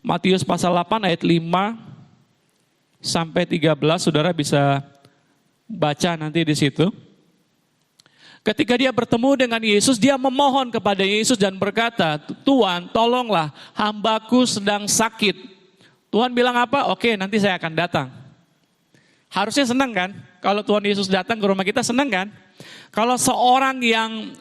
Matius pasal 8 ayat 5 sampai 13, saudara bisa baca nanti di situ. Ketika dia bertemu dengan Yesus, dia memohon kepada Yesus dan berkata, Tuhan tolonglah, hambaku sedang sakit. Tuhan bilang apa? Oke, nanti saya akan datang. Harusnya senang kan? Kalau Tuhan Yesus datang ke rumah kita, senang kan? Kalau seorang yang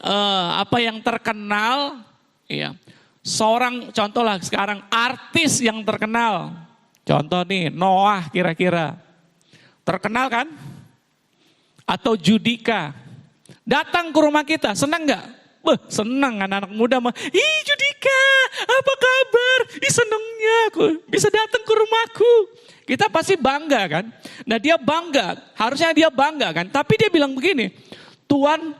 yang terkenal, ya, seorang contoh lah sekarang artis yang terkenal, contoh nih Noah kira-kira, terkenal kan? Atau Judika, datang ke rumah kita, senang nggak? Senang anak-anak muda mah, ih Judika, apa kabar? Ih senangnya aku bisa datang ke rumahku. Kita pasti bangga kan? Nah dia bangga, harusnya dia bangga kan? Tapi dia bilang begini, Tuhan,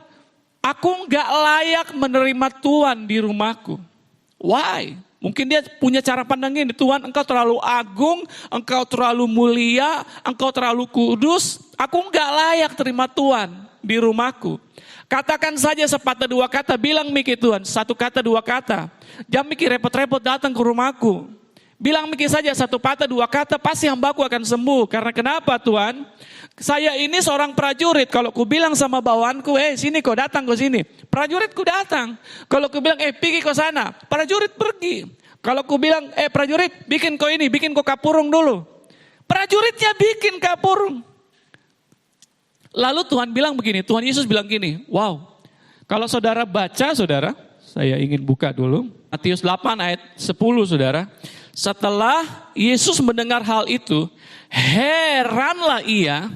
aku nggak layak menerima Tuhan di rumahku. Why? Mungkin dia punya cara pandang ini, Tuhan engkau terlalu agung, engkau terlalu mulia, engkau terlalu kudus, aku nggak layak terima Tuhan di rumahku. Katakan saja sepatah dua kata, bilang Miki Tuhan, satu kata dua kata. Jangan mikir repot-repot datang ke rumahku. Bilang Miki saja satu patah dua kata, pasti hambaku akan sembuh. Karena kenapa Tuhan? Saya ini seorang prajurit, kalau ku bilang sama bawahanku, sini kau datang ke sini. Prajuritku datang. Kalau ku bilang, pergi ke sana. Prajurit pergi. Kalau ku bilang, prajurit bikin kau ini, bikin kau kapurung dulu. Prajuritnya bikin kapurung. Lalu Tuhan bilang begini, Tuhan Yesus bilang gini, wow. Kalau saudara baca, saudara, saya ingin buka dulu. Matius 8 ayat 10, saudara. Setelah Yesus mendengar hal itu, heranlah ia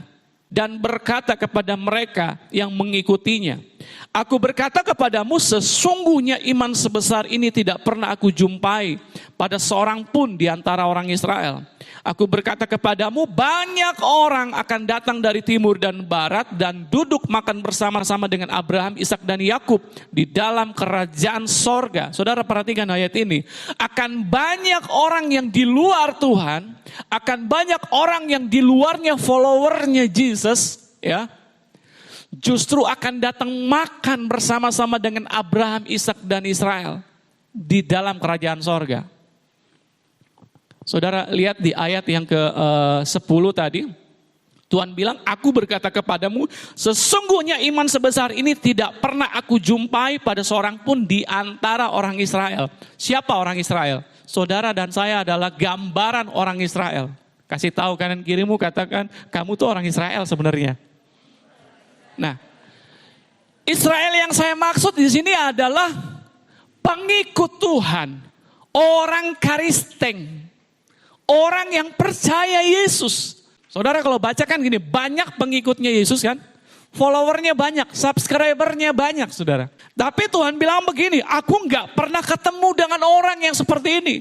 dan berkata kepada mereka yang mengikutinya, aku berkata kepadamu sesungguhnya iman sebesar ini tidak pernah aku jumpai pada seorang pun di antara orang Israel. Aku berkata kepadamu banyak orang akan datang dari timur dan barat dan duduk makan bersama-sama dengan Abraham, Ishak dan Yakub di dalam kerajaan sorga. Saudara perhatikan ayat ini. Akan banyak orang yang di luar Tuhan, akan banyak orang yang di luarnya followernya Jesus, ya. Justru akan datang makan bersama-sama dengan Abraham, Ishak dan Israel di dalam kerajaan sorga. Saudara lihat di ayat yang ke-10 tadi, Tuhan bilang, aku berkata kepadamu, sesungguhnya iman sebesar ini tidak pernah aku jumpai pada seorang pun di antara orang Israel. Siapa orang Israel? Saudara dan saya adalah gambaran orang Israel. Kasih tahu kanan kirimu, katakan, kamu tuh orang Israel sebenarnya. Nah, Israel yang saya maksud di sini adalah pengikut Tuhan, orang Kristen. Orang yang percaya Yesus. Saudara kalau baca kan gini, banyak pengikutnya Yesus kan. Followernya banyak, subscribernya banyak saudara. Tapi Tuhan bilang begini, aku nggak pernah ketemu dengan orang yang seperti ini.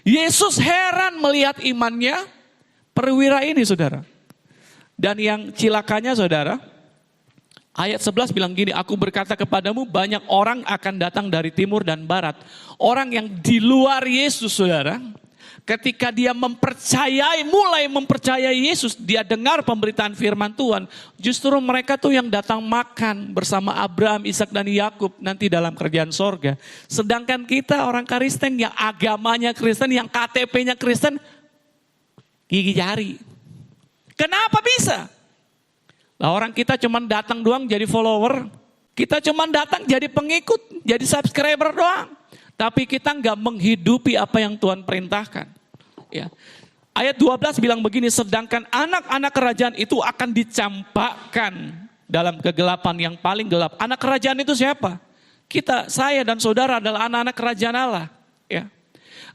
Yesus heran melihat imannya perwira ini saudara. Dan yang cilakanya saudara, ayat 11 bilang gini, aku berkata kepadamu banyak orang akan datang dari timur dan barat. Orang yang di luar Yesus saudara. Ketika dia mulai mempercayai Yesus, dia dengar pemberitaan firman Tuhan, justru mereka tuh yang datang makan bersama Abraham, Ishak dan Yakub nanti dalam kerajaan sorga. Sedangkan kita orang Kristen yang agamanya Kristen, yang KTP-nya Kristen, gigi jari. Kenapa bisa? Lah orang kita cuma datang doang jadi follower, kita cuma datang jadi pengikut, jadi subscriber doang. Tapi kita nggak menghidupi apa yang Tuhan perintahkan. Ya. Ayat 12 bilang begini, sedangkan anak-anak kerajaan itu akan dicampakkan dalam kegelapan yang paling gelap. Anak kerajaan itu siapa? Kita, saya dan saudara adalah anak-anak kerajaan Allah. Ya.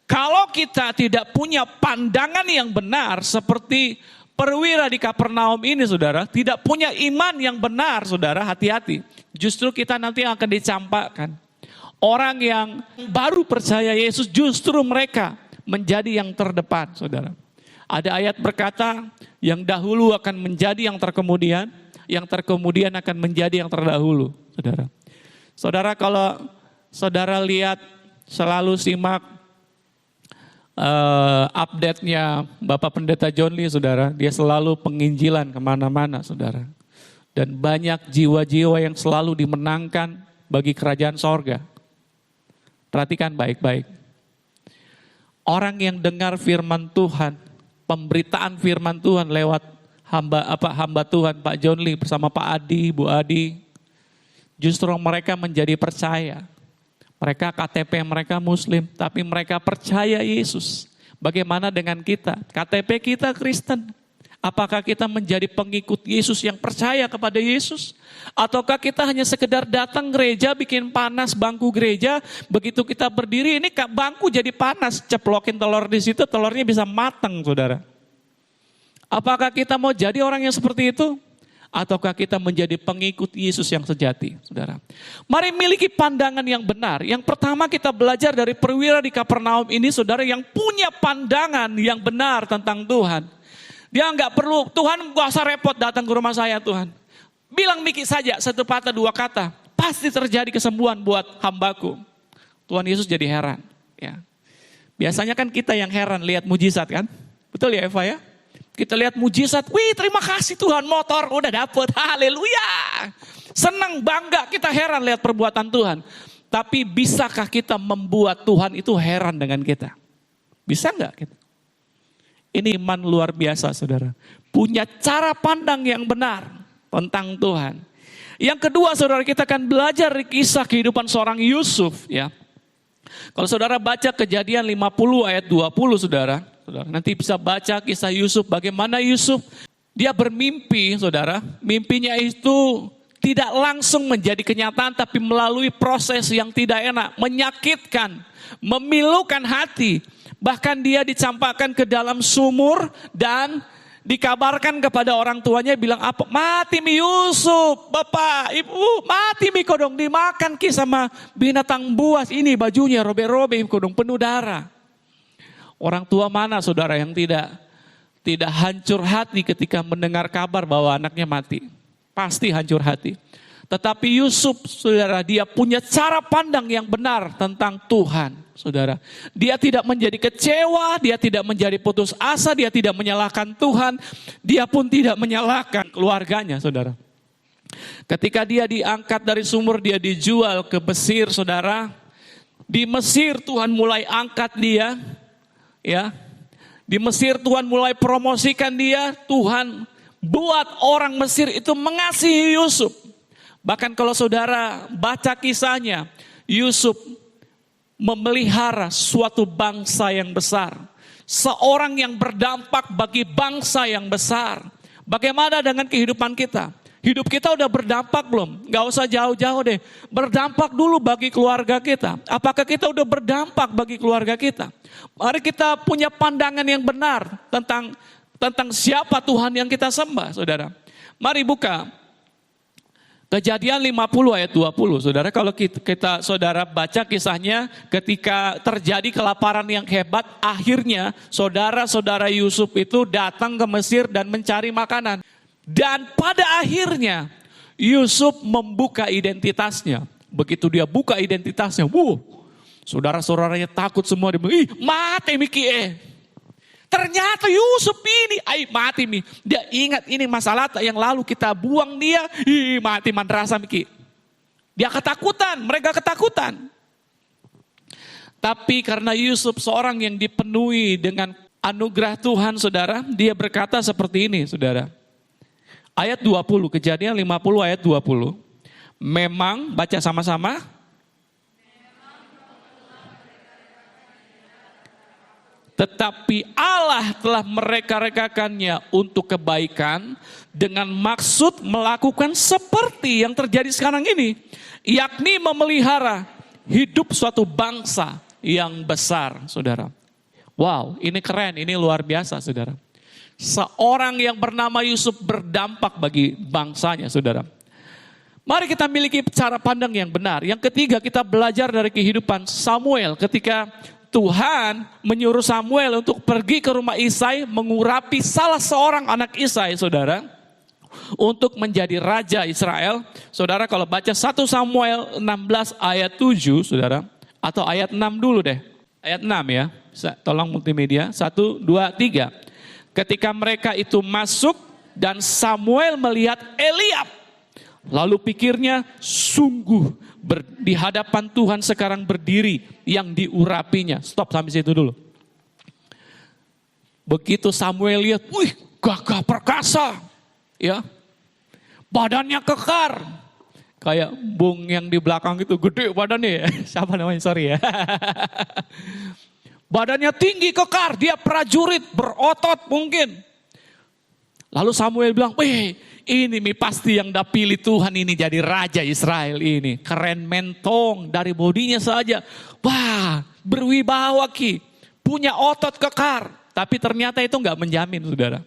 Kalau kita tidak punya pandangan yang benar seperti perwira di Kapernaum ini saudara, tidak punya iman yang benar saudara, hati-hati. Justru kita nanti akan dicampakkan. Orang yang baru percaya Yesus justru mereka menjadi yang terdepan saudara. Ada ayat berkata yang dahulu akan menjadi yang terkemudian akan menjadi yang terdahulu saudara. Saudara kalau saudara lihat selalu simak update-nya Bapak Pendeta John Lee saudara. Dia selalu penginjilan kemana-mana saudara. Dan banyak jiwa-jiwa yang selalu dimenangkan bagi kerajaan sorga. Perhatikan baik-baik. orang yang dengar firman Tuhan, pemberitaan firman Tuhan lewat hamba Tuhan Pak John Lee bersama Pak Adi, Bu Adi, justru mereka menjadi percaya. Mereka KTP mereka Muslim, tapi mereka percaya Yesus. Bagaimana dengan kita? KTP kita Kristen. Apakah kita menjadi pengikut Yesus yang percaya kepada Yesus? Ataukah kita hanya sekedar datang gereja, bikin panas bangku gereja, begitu kita berdiri, ini bangku jadi panas, ceplokin telur di situ, telurnya bisa matang, saudara. Apakah kita mau jadi orang yang seperti itu? Ataukah kita menjadi pengikut Yesus yang sejati, saudara? Mari miliki pandangan yang benar. Yang pertama kita belajar dari perwira di Kapernaum ini, saudara, yang punya pandangan yang benar tentang Tuhan. Dia nggak perlu, Tuhan gak usah repot datang ke rumah saya Tuhan. Bilang Miki saja, satu patah dua kata, pasti terjadi kesembuhan buat hambaku. Tuhan Yesus jadi heran. Ya. Biasanya kan kita yang heran lihat mujizat kan? Betul ya Eva ya? Kita lihat mujizat, wih terima kasih Tuhan, motor udah dapet, haleluya. Senang, bangga, kita heran lihat perbuatan Tuhan. Tapi bisakah kita membuat Tuhan itu heran dengan kita? Bisa nggak kita? Ini iman luar biasa saudara. Punya cara pandang yang benar tentang Tuhan. Yang kedua saudara, kita akan belajar dari kisah kehidupan seorang Yusuf ya. Kalau saudara baca Kejadian 50 ayat 20 saudara nanti bisa baca kisah Yusuf. Bagaimana Yusuf dia bermimpi saudara. Mimpinya itu tidak langsung menjadi kenyataan tapi melalui proses yang tidak enak. Menyakitkan, memilukan hati. Bahkan dia dicampakkan ke dalam sumur dan dikabarkan kepada orang tuanya bilang apa? Mati mi Yusuf, bapak, ibu, mati mi kodong dimakan ki sama binatang buas ini bajunya robek-robek kodong penuh darah. Orang tua mana saudara yang tidak hancur hati ketika mendengar kabar bahwa anaknya mati? Pasti hancur hati. Tetapi Yusuf saudara dia punya cara pandang yang benar tentang Tuhan. Saudara, dia tidak menjadi kecewa, dia tidak menjadi putus asa, dia tidak menyalahkan Tuhan, dia pun tidak menyalahkan keluarganya, saudara. Ketika dia diangkat dari sumur, dia dijual ke Mesir, saudara. Di Mesir Tuhan mulai angkat dia, ya. Di Mesir Tuhan mulai promosikan dia, Tuhan buat orang Mesir itu mengasihi Yusuf. Bahkan kalau saudara baca kisahnya, Yusuf memelihara suatu bangsa yang besar. Seorang yang berdampak bagi bangsa yang besar. Bagaimana dengan kehidupan kita? Hidup kita udah berdampak belum? Gak usah jauh-jauh deh. Berdampak dulu bagi keluarga kita. Apakah kita udah berdampak bagi keluarga kita? Mari kita punya pandangan yang benar tentang siapa Tuhan yang kita sembah, saudara. Mari buka Kejadian 50 ayat 20, saudara, kalau kita saudara baca kisahnya ketika terjadi kelaparan yang hebat, akhirnya saudara-saudara Yusuf itu datang ke Mesir dan mencari makanan. Dan pada akhirnya Yusuf membuka identitasnya. Begitu dia buka identitasnya, saudara-saudaranya takut semua, dia bilang, mati Miki Ternyata Yusuf ini, mati mi. Dia ingat ini masalah yang lalu kita buang dia, mati madrasah Miki. Dia ketakutan, mereka ketakutan. Tapi karena Yusuf seorang yang dipenuhi dengan anugerah Tuhan, saudara, dia berkata seperti ini, saudara. Ayat 20, Kejadian 50 ayat 20. Memang, baca sama-sama. Tetapi Allah telah mereka-rekakannya untuk kebaikan dengan maksud melakukan seperti yang terjadi sekarang ini. Yakni memelihara hidup suatu bangsa yang besar, saudara. Wow, ini keren, ini luar biasa, saudara. Seorang yang bernama Yusuf berdampak bagi bangsanya, saudara. Mari kita miliki cara pandang yang benar. Yang ketiga, kita belajar dari kehidupan Samuel ketika Tuhan menyuruh Samuel untuk pergi ke rumah Isai mengurapi salah seorang anak Isai, saudara, untuk menjadi raja Israel. Saudara kalau baca 1 Samuel 16 ayat 7, saudara, atau ayat 6 dulu deh. Ayat 6 ya, tolong multimedia, 1, 2, 3. Ketika mereka itu masuk dan Samuel melihat Eliab, lalu pikirnya sungguh di hadapan Tuhan sekarang berdiri yang diurapinya. Stop sampai situ dulu. Begitu Samuel lihat, wih gagah perkasa. Ya, badannya kekar. Kayak Bung yang di belakang itu gede badannya ya. Siapa namanya? Sorry ya. Badannya tinggi kekar, dia prajurit, berotot mungkin. Lalu Samuel bilang, ini pasti yang dapilih Tuhan ini jadi raja Israel ini. Keren mentong dari bodinya saja. Wah, berwibawa Ki. Punya otot kekar. Tapi ternyata itu enggak menjamin saudara.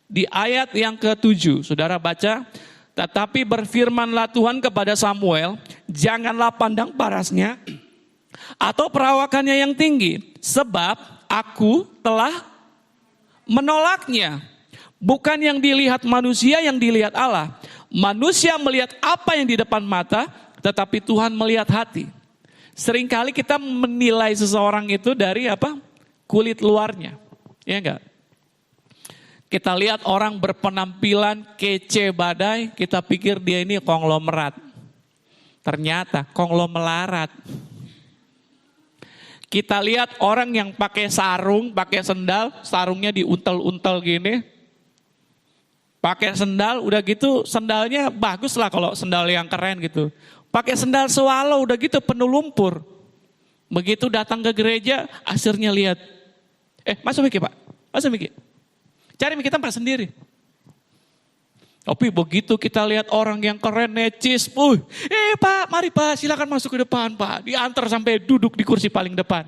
Di ayat yang ke-7, saudara baca. Tetapi berfirmanlah Tuhan kepada Samuel, janganlah pandang parasnya atau perawakannya yang tinggi, sebab aku telah menolaknya. Bukan yang dilihat manusia, yang dilihat Allah. Manusia melihat apa yang di depan mata, tetapi Tuhan melihat hati. Seringkali kita menilai seseorang itu dari apa? Kulit luarnya, ya enggak? Kita lihat orang berpenampilan kece badai, kita pikir dia ini konglomerat. Ternyata konglomelarat. Kita lihat orang yang pakai sarung, pakai sendal, sarungnya diuntel-untel gini. Pakai sendal, udah gitu sendalnya bagus lah kalau sendal yang keren gitu. Pakai sendal swallow, udah gitu penuh lumpur. Begitu datang ke gereja, akhirnya lihat. Masuk Miki Pak, masuk Miki. Cari Miki tempat sendiri. Tapi begitu kita lihat orang yang keren, necis. Pak, mari Pak, silakan masuk ke depan Pak. Diantar sampai duduk di kursi paling depan.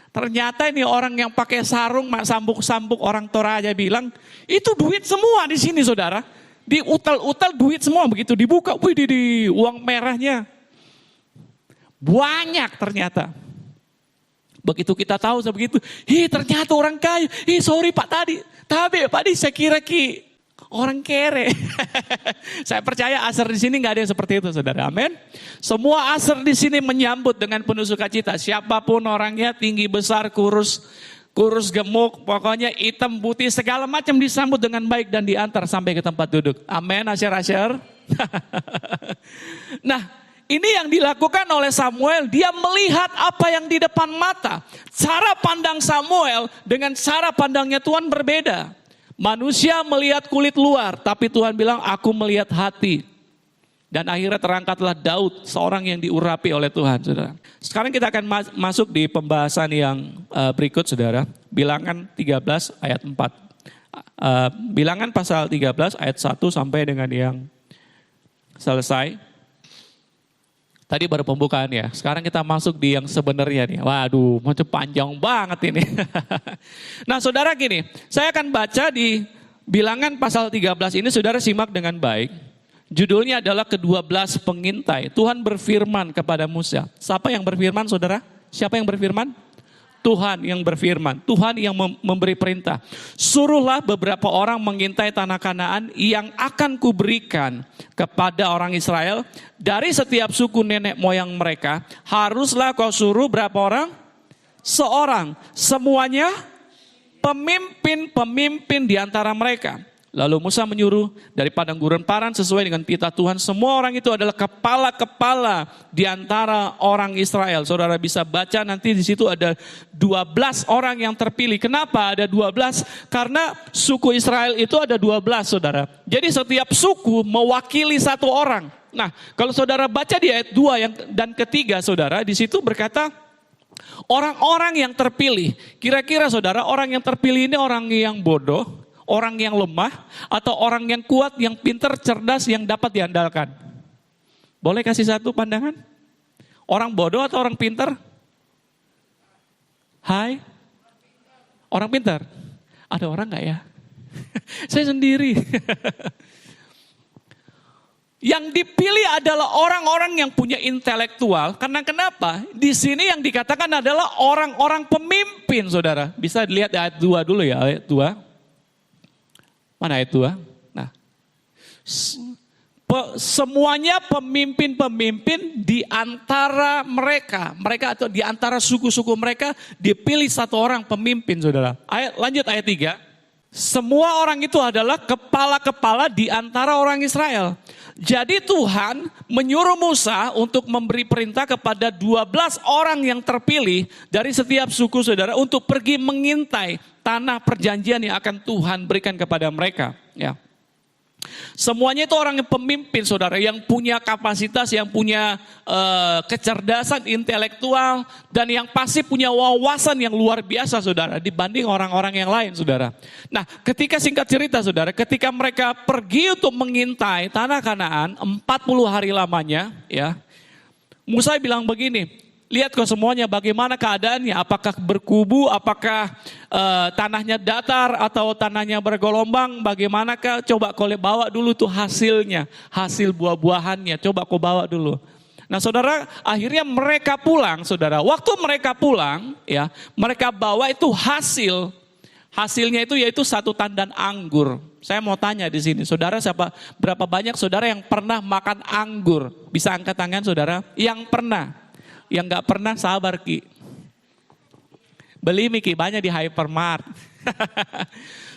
Ternyata ini orang yang pakai sarung, sambuk-sambuk, orang Toraja bilang, itu duit semua di sini saudara. Diutal-utal duit semua, begitu dibuka, di uang merahnya. Banyak ternyata. Begitu kita tahu sebegitu, ternyata orang kaya. Sorry Pak tadi saya kira orang kere. Saya percaya asar di sini nggak ada yang seperti itu, saudara. Amin. Semua asar di sini menyambut dengan penuh sukacita. Siapapun orangnya, tinggi besar, kurus gemuk, pokoknya hitam putih segala macam disambut dengan baik dan diantar sampai ke tempat duduk. Amin. Asyar. Nah. Ini yang dilakukan oleh Samuel, dia melihat apa yang di depan mata. Cara pandang Samuel dengan cara pandangnya Tuhan berbeda. Manusia melihat kulit luar, tapi Tuhan bilang aku melihat hati. Dan akhirnya terangkatlah Daud, seorang yang diurapi oleh Tuhan, saudara. Sekarang kita akan masuk di pembahasan yang berikut, saudara. Bilangan 13 ayat 4. Bilangan pasal 13 ayat 1 sampai dengan yang selesai. Tadi baru pembukaan ya, sekarang kita masuk di yang sebenarnya nih. Waduh, macam panjang banget ini. Nah saudara gini, saya akan baca di Bilangan pasal 13 ini, saudara simak dengan baik. Judulnya adalah ke-12 pengintai. Tuhan berfirman kepada Musa. Siapa yang berfirman saudara? Siapa yang berfirman? Tuhan yang berfirman, Tuhan yang memberi perintah. Suruhlah beberapa orang mengintai tanah Kanaan yang akan kuberikan kepada orang Israel. Dari setiap suku nenek moyang mereka, haruslah kau suruh berapa orang? Seorang. Semuanya pemimpin-pemimpin di antara mereka. Lalu Musa menyuruh dari padang gurun Paran sesuai dengan pita Tuhan. Semua orang itu adalah kepala-kepala di antara orang Israel. Saudara bisa baca nanti di situ ada 12 orang yang terpilih. Kenapa ada 12? Karena suku Israel itu ada 12 saudara. Jadi setiap suku mewakili satu orang. Nah kalau saudara baca di ayat 2 dan ketiga saudara, di situ berkata orang-orang yang terpilih. Kira-kira saudara orang yang terpilih ini orang yang bodoh, orang yang lemah, atau orang yang kuat, yang pintar, cerdas, yang dapat diandalkan? Boleh kasih satu pandangan? Orang bodoh atau orang pintar? Hai? Orang pintar? Ada orang gak ya? Saya sendiri. Yang dipilih adalah orang-orang yang punya intelektual. Karena kenapa? Di sini yang dikatakan adalah orang-orang pemimpin, saudara. Bisa dilihat ayat 2 dulu ya, ayat 2. Mana ayat 2? Nah, semuanya pemimpin-pemimpin di antara mereka atau di antara suku-suku mereka dipilih satu orang pemimpin, saudara. Lanjut ayat 3. Semua orang itu adalah kepala-kepala di antara orang Israel. Jadi Tuhan menyuruh Musa untuk memberi perintah kepada 12 orang yang terpilih dari setiap suku saudara untuk pergi mengintai tanah perjanjian yang akan Tuhan berikan kepada mereka. Ya. Semuanya itu orang yang pemimpin saudara, yang punya kapasitas, yang punya kecerdasan intelektual, dan yang pasti punya wawasan yang luar biasa saudara dibanding orang-orang yang lain saudara. Nah ketika singkat cerita saudara, ketika mereka pergi untuk mengintai tanah Kanaan 40 hari lamanya ya, Musa bilang begini, lihat kok semuanya bagaimana keadaannya, apakah berkubu, apakah tanahnya datar atau tanahnya bergelombang, bagaimanakah, coba kau bawa dulu tuh hasilnya, hasil buah-buahannya, coba kau bawa dulu. Nah saudara, akhirnya mereka pulang saudara, waktu mereka pulang ya, mereka bawa itu hasilnya itu yaitu 1 tandan anggur. Saya mau tanya di sini, saudara berapa banyak saudara yang pernah makan anggur? Bisa angkat tangan saudara, yang pernah. Yang gak pernah sabar Ki. Beli Miki banyak di hypermart.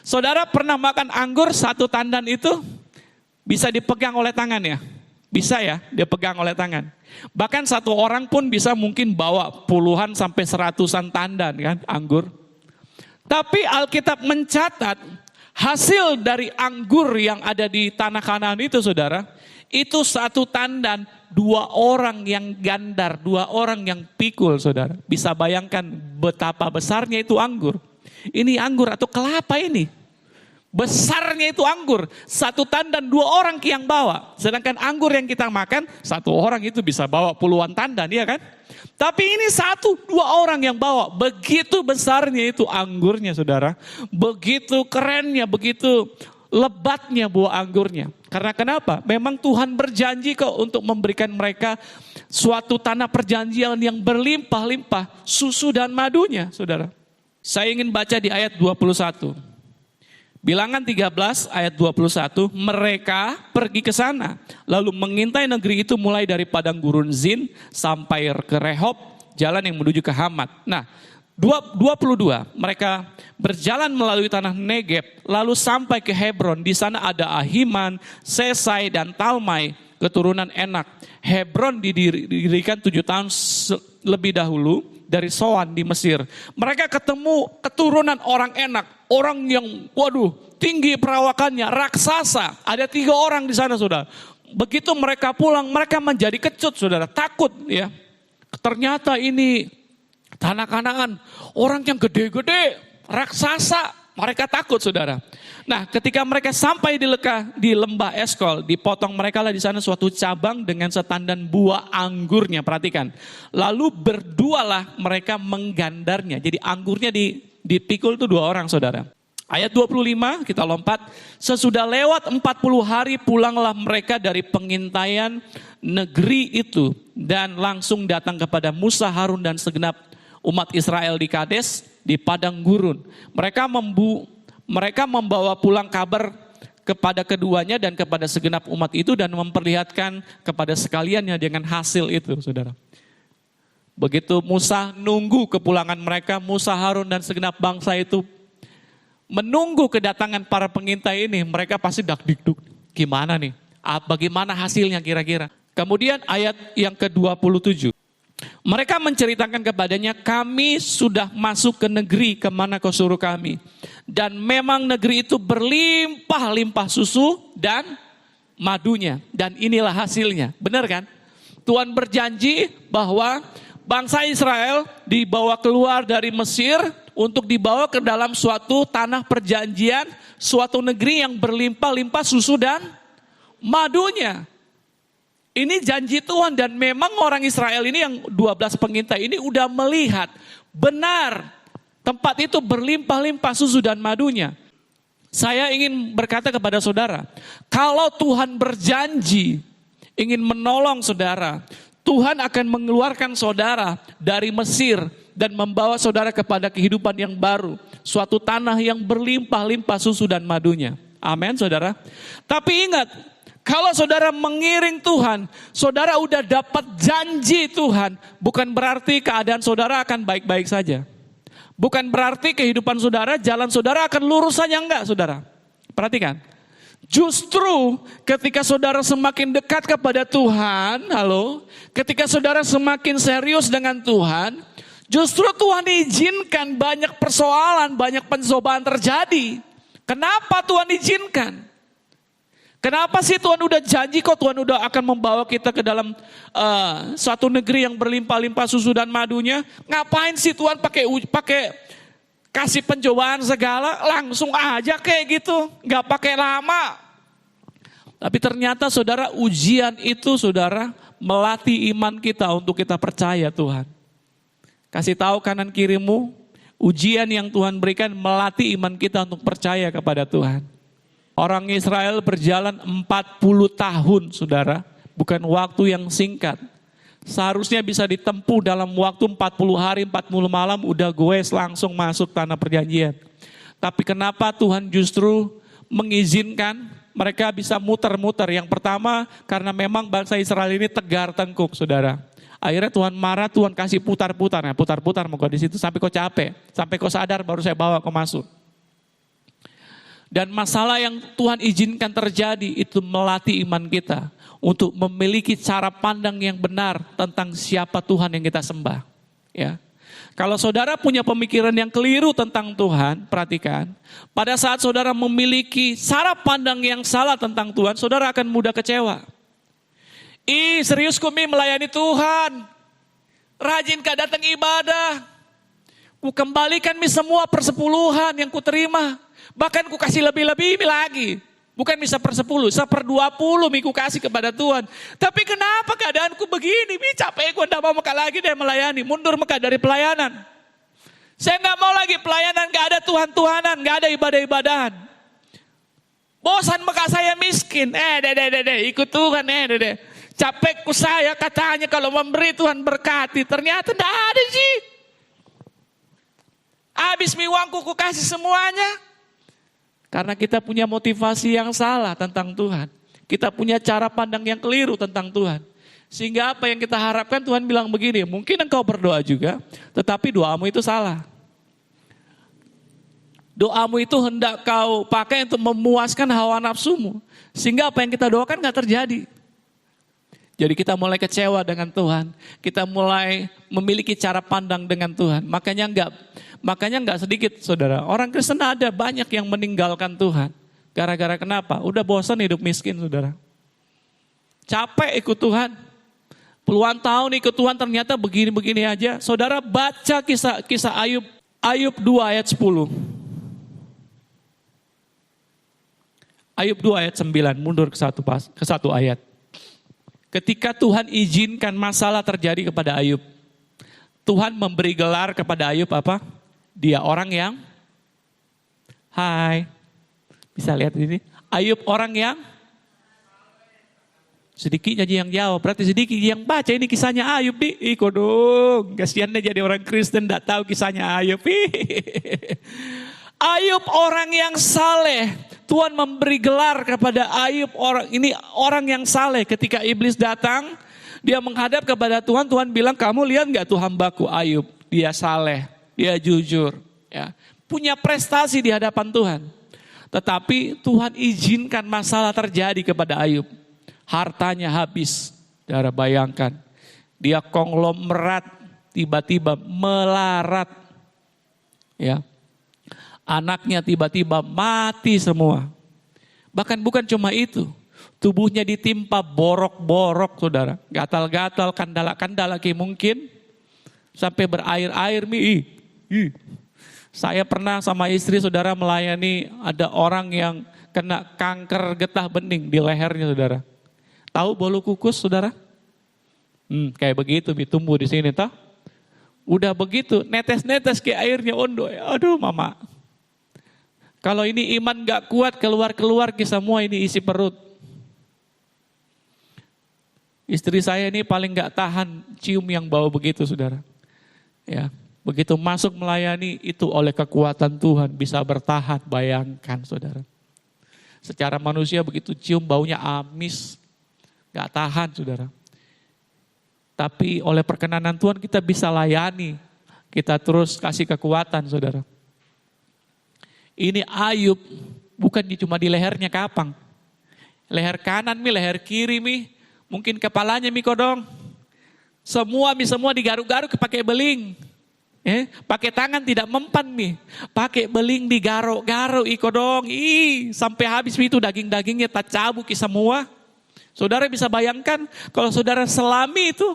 Saudara pernah makan anggur 1 tandan itu bisa dipegang oleh tangan ya? Bisa ya, dipegang oleh tangan. Bahkan 1 orang pun bisa mungkin bawa puluhan sampai 100-an tandan kan anggur. Tapi Alkitab mencatat hasil dari anggur yang ada di tanah Kanaan itu saudara, itu 1 tandan 2 orang yang gandar, 2 orang yang pikul saudara. Bisa bayangkan betapa besarnya itu anggur. Ini anggur atau kelapa ini. Besarnya itu anggur. 1 tandan 2 orang yang bawa. Sedangkan anggur yang kita makan 1 orang itu bisa bawa puluhan tandan ya kan. Tapi ini 1-2 orang yang bawa. Begitu besarnya itu anggurnya saudara. Begitu kerennya, begitu lebatnya buah anggurnya. Karena kenapa? Memang Tuhan berjanji kok untuk memberikan mereka suatu tanah perjanjian yang berlimpah-limpah susu dan madunya, saudara. Saya ingin baca di ayat 21. Bilangan 13 ayat 21, mereka pergi ke sana, lalu mengintai negeri itu mulai dari padang gurun Zin sampai ke Rehob, jalan yang menuju ke Hamat. Nah, 22, mereka berjalan melalui tanah Negeb, lalu sampai ke Hebron. Di sana ada Ahiman, Sesai, dan Talmai, keturunan Enak. Hebron didirikan 7 tahun lebih dahulu dari Soan di Mesir. Mereka ketemu keturunan orang Enak, orang yang tinggi perawakannya, raksasa. Ada 3 orang di sana saudara. Begitu mereka pulang, mereka menjadi kecut saudara, takut ya. Ternyata ini tanah Kanaan, orang yang gede-gede, raksasa, mereka takut saudara. Nah ketika mereka sampai di lembah Eskol, dipotong mereka lah di sana suatu cabang dengan setandan buah anggurnya, perhatikan. Lalu berdualah mereka menggandarnya, jadi anggurnya dipikul itu 2 orang saudara. Ayat 25 kita lompat, sesudah lewat 40 hari pulanglah mereka dari pengintaian negeri itu dan langsung datang kepada Musa, Harun dan segenap umat Israel di Kades, di padang gurun. Mereka membawa pulang kabar kepada keduanya dan kepada segenap umat itu dan memperlihatkan kepada sekaliannya dengan hasil itu, saudara. Begitu Musa nunggu kepulangan mereka, Musa, Harun dan segenap bangsa itu menunggu kedatangan para pengintai ini, mereka pasti dak-dikduk. Gimana nih? Bagaimana hasilnya kira-kira? Kemudian ayat yang ke-27. Mereka menceritakan kepadanya, kami sudah masuk ke negeri kemana kau suruh kami. Dan memang negeri itu berlimpah-limpah susu dan madunya. Dan inilah hasilnya. Benar kan? Tuhan berjanji bahwa bangsa Israel dibawa keluar dari Mesir untuk dibawa ke dalam suatu tanah perjanjian, suatu negeri yang berlimpah-limpah susu dan madunya. Ini janji Tuhan dan memang orang Israel ini yang 12 pengintai ini udah melihat benar tempat itu berlimpah-limpah susu dan madunya. Saya ingin berkata kepada saudara, kalau Tuhan berjanji ingin menolong saudara, Tuhan akan mengeluarkan saudara dari Mesir dan membawa saudara kepada kehidupan yang baru, suatu tanah yang berlimpah-limpah susu dan madunya. Amin saudara. Tapi ingat, kalau saudara mengiring Tuhan, saudara udah dapat janji Tuhan, bukan berarti keadaan saudara akan baik-baik saja. Bukan berarti kehidupan saudara, jalan saudara akan lurus saja, enggak saudara. Perhatikan. Justru ketika saudara semakin dekat kepada Tuhan, ketika saudara semakin serius dengan Tuhan, justru Tuhan izinkan banyak persoalan, banyak pencobaan terjadi. Kenapa Tuhan izinkan? Kenapa sih Tuhan udah janji kok, Tuhan udah akan membawa kita ke dalam suatu negeri yang berlimpah-limpah susu dan madunya. Ngapain sih Tuhan pakai kasih pencobaan segala, langsung aja kayak gitu, nggak pakai lama. Tapi ternyata saudara, ujian itu saudara melatih iman kita untuk kita percaya Tuhan. Kasih tahu kanan kirimu, ujian yang Tuhan berikan melatih iman kita untuk percaya kepada Tuhan. Orang Israel berjalan 40 tahun saudara, bukan waktu yang singkat. Seharusnya bisa ditempuh dalam waktu 40 hari, 40 malam, udah goes langsung masuk tanah perjanjian. Tapi kenapa Tuhan justru mengizinkan mereka bisa muter-muter? Yang pertama, karena memang bangsa Israel ini tegar tengkuk saudara. Akhirnya Tuhan marah, Tuhan kasih putar-putar. Nah, putar-putar mau di situ sampai kau capek, sampai kau sadar baru saya bawa kau masuk. Dan masalah yang Tuhan izinkan terjadi itu melatih iman kita untuk memiliki cara pandang yang benar tentang siapa Tuhan yang kita sembah. Ya. Kalau saudara punya pemikiran yang keliru tentang Tuhan, perhatikan, pada saat saudara memiliki cara pandang yang salah tentang Tuhan, saudara akan mudah kecewa. Serius kami melayani Tuhan, rajin kah datang ibadah, ku kembalikan semua persepuluhan yang ku terima. Bahkan ku kasih lebih-lebih lagi. Bukan bisa per 10, 1/20 ku kasih kepada Tuhan. Tapi kenapa keadaanku begini? Capek ku enggak mau meka lagi deh melayani. Mundur meka dari pelayanan. Saya enggak mau lagi pelayanan, enggak ada Tuhan-Tuhanan, enggak ada ibadah-ibadahan. Bosan meka saya miskin. Ikut Tuhan Capek ku saya katanya kalau memberi Tuhan berkati. Ternyata enggak ada sih. Habis uangku ku kasih semuanya. Karena kita punya motivasi yang salah tentang Tuhan. Kita punya cara pandang yang keliru tentang Tuhan. Sehingga apa yang kita harapkan, Tuhan bilang begini, mungkin engkau berdoa juga, tetapi doamu itu salah. Doamu itu hendak kau pakai untuk memuaskan hawa nafsumu. Sehingga apa yang kita doakan gak terjadi. Jadi kita mulai kecewa dengan Tuhan. Kita mulai memiliki cara pandang dengan Tuhan. Makanya enggak sedikit saudara. Orang Kristen ada banyak yang meninggalkan Tuhan. Gara-gara kenapa? Udah bosan hidup miskin saudara. Capek ikut Tuhan. Puluhan tahun ikut Tuhan ternyata begini-begini aja. Saudara baca kisah Ayub. Ayub 2 ayat 10. Ayub 2 ayat 9. Mundur ke satu ayat. Ketika Tuhan izinkan masalah terjadi kepada Ayub, Tuhan memberi gelar kepada Ayub apa? Dia orang yang, bisa lihat ini, Ayub orang yang, sedikit aja yang jawab, berarti sedikit yang baca ini kisahnya Ayub nih, ikut dong, kasihannya jadi orang Kristen tidak tahu kisahnya Ayub. Ayub orang yang saleh. Tuhan memberi gelar kepada Ayub, orang yang saleh. Ketika iblis datang, dia menghadap kepada Tuhan. Tuhan bilang, kamu lihat gak tuh hambaku Ayub? Dia saleh, dia jujur, ya, punya prestasi di hadapan Tuhan. Tetapi Tuhan izinkan masalah terjadi kepada Ayub. Hartanya habis, saudara bayangkan. Dia konglomerat, tiba-tiba melarat, ya. Anaknya tiba-tiba mati semua. Bahkan bukan cuma itu. Tubuhnya ditimpa borok-borok saudara. Gatal-gatal, kandala-kandala mungkin. Sampai berair-air. Saya pernah sama istri saudara melayani ada orang yang kena kanker getah bening di lehernya saudara. Tahu bolu kukus saudara? Kayak begitu tumbuh di sini toh. Udah begitu netes-netes kayak airnya ondo. Aduh mama. Kalau ini iman gak kuat keluar-keluar semua ini isi perut. Istri saya ini paling gak tahan cium yang bau begitu saudara. Ya, begitu masuk melayani itu oleh kekuatan Tuhan bisa bertahan, bayangkan saudara. Secara manusia begitu cium baunya amis, gak tahan saudara. Tapi oleh perkenanan Tuhan kita bisa layani. Kita terus kasih kekuatan, saudara. Ini Ayub bukan cuma di lehernya kapang. Leher kanan mi, leher kiri mi, mungkin kepalanya mi kodong. Semua digaruk-garuk pakai beling. Pakai tangan tidak mempan mi. Pakai beling digaruk-garuk ikodong. Sampai habis itu daging-dagingnya tak cabuk semua. Saudara bisa bayangkan kalau saudara selami itu,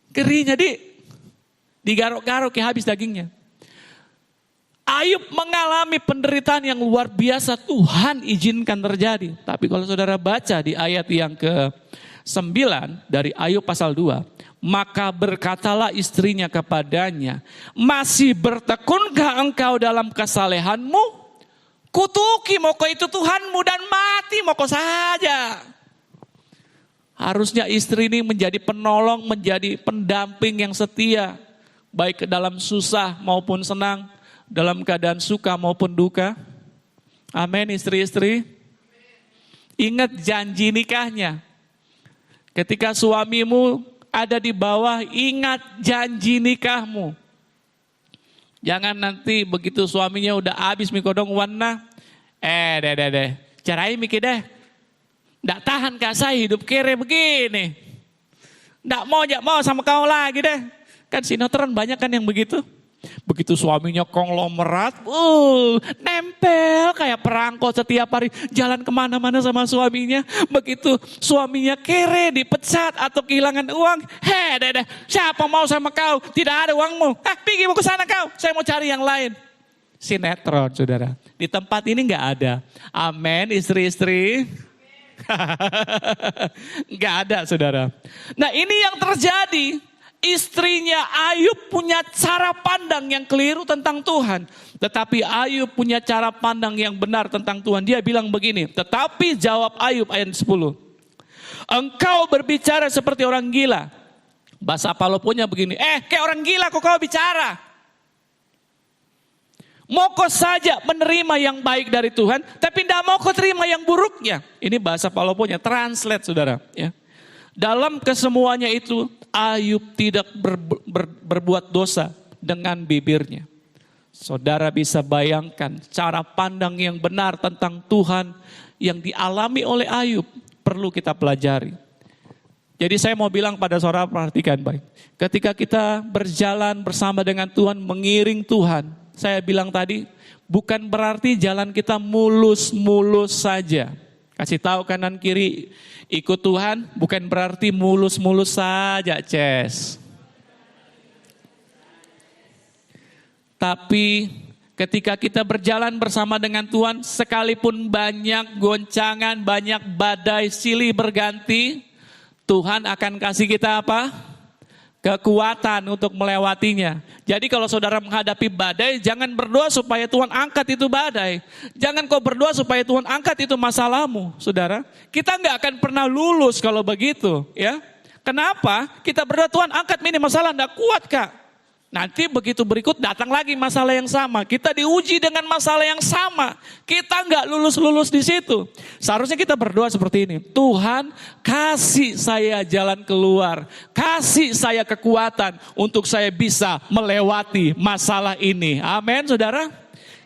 kerinya digaruk-garuk habis dagingnya. Ayub mengalami penderitaan yang luar biasa, Tuhan izinkan terjadi. Tapi kalau saudara baca di ayat yang ke-9 dari Ayub pasal 2. Maka berkatalah istrinya kepadanya, masih bertekunkah engkau dalam kesalehanmu? Kutuki moko itu Tuhanmu dan mati moko saja. Harusnya istri ini menjadi penolong, menjadi pendamping yang setia. Baik dalam susah maupun senang. Dalam keadaan suka maupun duka. Amin, istri-istri. Ingat janji nikahnya. Ketika suamimu ada di bawah, ingat janji nikahmu. Jangan nanti begitu suaminya udah habis mikodong wana. Deh. Carai mikir deh. Nggak tahan kak saya hidup kere begini. Nggak mau sama kau lagi deh. Kan sinetron banyak kan yang begitu. Begitu suaminya konglomerat, nempel kayak perangkot setiap hari. Jalan kemana-mana sama suaminya. Begitu suaminya kere, dipecat atau kehilangan uang. Deh, siapa mau sama kau? Tidak ada uangmu. Pergi mau ke sana kau, saya mau cari yang lain. Sinetron saudara. Di tempat ini nggak ada. Amin, istri-istri. Nggak ada saudara. Nah ini yang terjadi. Istrinya Ayub punya cara pandang yang keliru tentang Tuhan. Tetapi Ayub punya cara pandang yang benar tentang Tuhan. Dia bilang begini, tetapi jawab Ayub ayat 10. Engkau berbicara seperti orang gila. Bahasa Paloponya begini, kayak orang gila kok kau bicara. Mau kau saja menerima yang baik dari Tuhan, tapi tidak mau kau terima yang buruknya. Ini bahasa Paloponya, translate saudara. Ya. Dalam kesemuanya itu, Ayub tidak berbuat dosa dengan bibirnya. Saudara bisa bayangkan cara pandang yang benar tentang Tuhan yang dialami oleh Ayub perlu kita pelajari. Jadi saya mau bilang pada saudara, perhatikan baik. Ketika kita berjalan bersama dengan Tuhan, mengiring Tuhan, saya bilang tadi, bukan berarti jalan kita mulus-mulus saja. Kasih tahu kanan kiri, ikut Tuhan bukan berarti mulus-mulus saja, Ces. Tapi ketika kita berjalan bersama dengan Tuhan, sekalipun banyak goncangan, banyak badai silih berganti, Tuhan akan kasih kita apa? Kekuatan untuk melewatinya. Jadi kalau saudara menghadapi badai, jangan berdoa supaya Tuhan angkat itu badai. Jangan kau berdoa supaya Tuhan angkat itu masalahmu, saudara. Kita nggak akan pernah lulus kalau begitu, ya. Kenapa? Kita berdoa Tuhan angkat ini masalah, nggak kuat kak. Nanti begitu berikut datang lagi masalah yang sama. Kita diuji dengan masalah yang sama. Kita nggak lulus-lulus di situ. Seharusnya kita berdoa seperti ini. Tuhan kasih saya jalan keluar. Kasih saya kekuatan untuk saya bisa melewati masalah ini. Amin saudara.